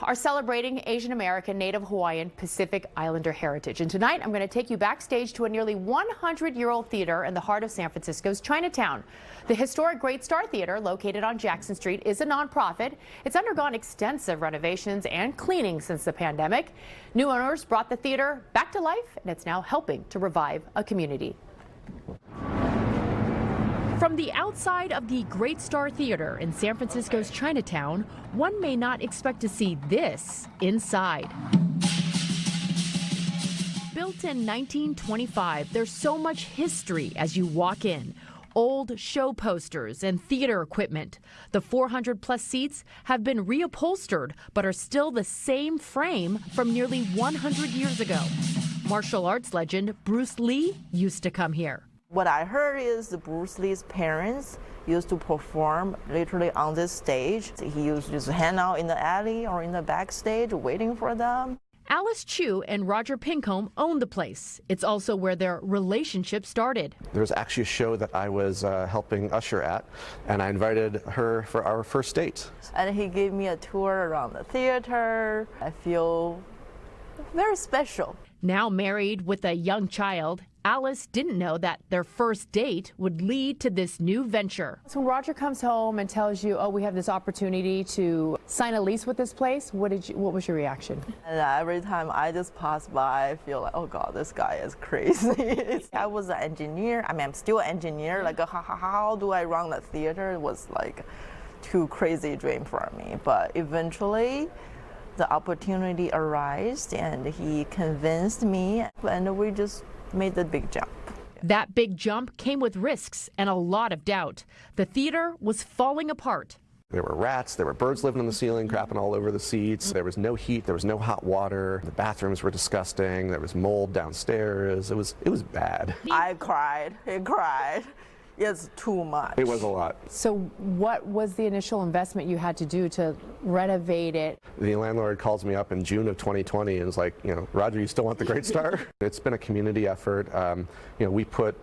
are celebrating Asian American, Native Hawaiian, Pacific Islander heritage. And tonight I'm going to take you backstage to a nearly 100-year-old theater in the heart of San Francisco's Chinatown. The historic Great Star Theater, located on Jackson Street, is a nonprofit. It's undergone extensive renovations and cleaning since the pandemic. New owners brought the theater back to life, and it's now helping to revive a community. From the outside of the Great Star Theater in San Francisco's Chinatown, one may not expect to see this inside. Built in 1925, there's so much history as you walk in. Old show posters and theater equipment. The 400-plus seats have been reupholstered, but are still the same frame from nearly 100 years ago. Martial arts legend Bruce Lee used to come here. What I heard is Bruce Lee's parents used to perform literally on this stage. He used to just hang out in the alley or in the backstage waiting for them. Alice Chu and Roger Pincombe owned the place. It's also where their relationship started. There was actually a show that I was helping usher at, and I invited her for our first date. And he gave me a tour around the theater. I feel very special. Now married with a young child, Alice didn't know that their first date would lead to this new venture. So when Roger comes home and tells you, oh, we have this opportunity to sign a lease with this place, what was your reaction? And every time I just pass by, I feel like, oh God, this guy is crazy. I was an engineer. I mean, I'm still an engineer. Like, how do I run the theater? It was like too crazy dream for me. But eventually, the opportunity arose, and he convinced me, and we just made the big jump. That big jump came with risks and a lot of doubt. The theater was falling apart. There were rats, there were birds living on the ceiling, crapping all over the seats. There was no heat, there was no hot water. The bathrooms were disgusting. There was mold downstairs. It was bad. I cried. He cried. It's too much. It was a lot. So what was the initial investment you had to do to renovate it? The landlord calls me up in June of 2020 and is like, you know, Roger, you still want the Great Star? It's been a community effort. You know, we put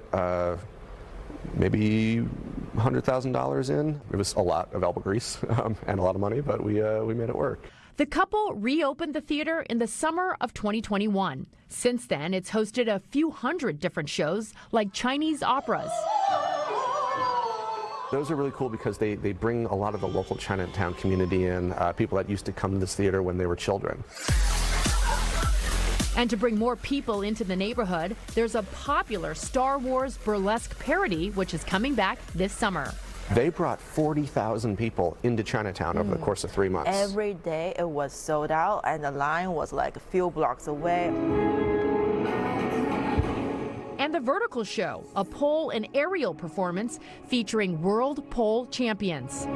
maybe $100,000 in. It was a lot of elbow grease and a lot of money, but we made it work. The couple reopened the theater in the summer of 2021. Since then, it's hosted a few hundred different shows like Chinese operas. Those are really cool because they bring a lot of the local Chinatown community in, people that used to come to this theater when they were children. And to bring more people into the neighborhood, there's a popular Star Wars burlesque parody, which is coming back this summer. They brought 40,000 people into Chinatown over the course of 3 months. Every day it was sold out, and the line was like a few blocks away. And the Vertical Show, a pole and aerial performance featuring world pole champions.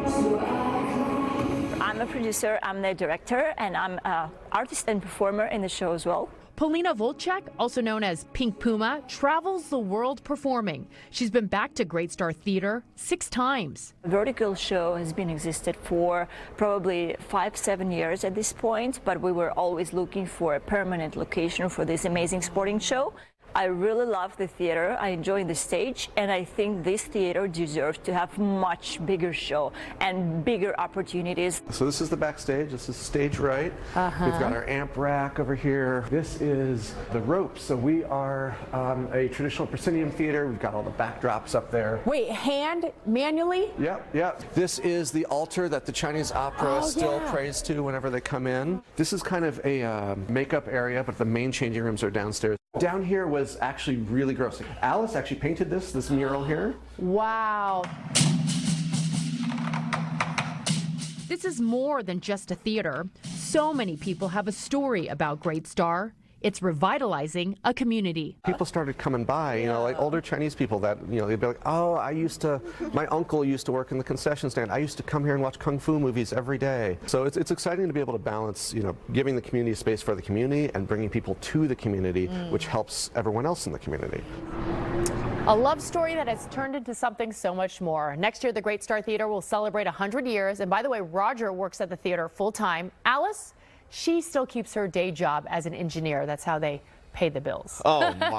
I'm a producer, I'm the director, and I'm an artist and performer in the show as well. Polina Volchek, also known as Pink Puma, travels the world performing. She's been back to Great Star Theater 6 times. The Vertical Show has been existed for probably 5-7 years at this point, but we were always looking for a permanent location for this amazing sporting show. I really love the theater, I enjoy the stage, and I think this theater deserves to have much bigger show and bigger opportunities. So this is the backstage, this is stage right. We've got our amp rack over here. This is the ropes, so we are a traditional proscenium theater. We've got all the backdrops up there. Wait, hand, manually? Yep. This is the altar that the Chinese opera still prays to whenever they come in. This is kind of a makeup area, but the main changing rooms are downstairs. Down here was actually really gross. Alice actually painted this mural here. Wow. This is more than just a theater. So many people have a story about Great Star. It's revitalizing a community. People started coming by, you know, like older Chinese people that, you know, they'd be like, oh, my uncle used to work in the concession stand. I used to come here and watch Kung Fu movies every day. So it's exciting to be able to balance, you know, giving the community space for the community and bringing people to the community, which helps everyone else in the community. A love story that has turned into something so much more. Next year, the Great Star Theater will celebrate 100 years. And by the way, Roger works at the theater full time. Alice, she still keeps her day job as an engineer. That's how they pay the bills. Oh, my.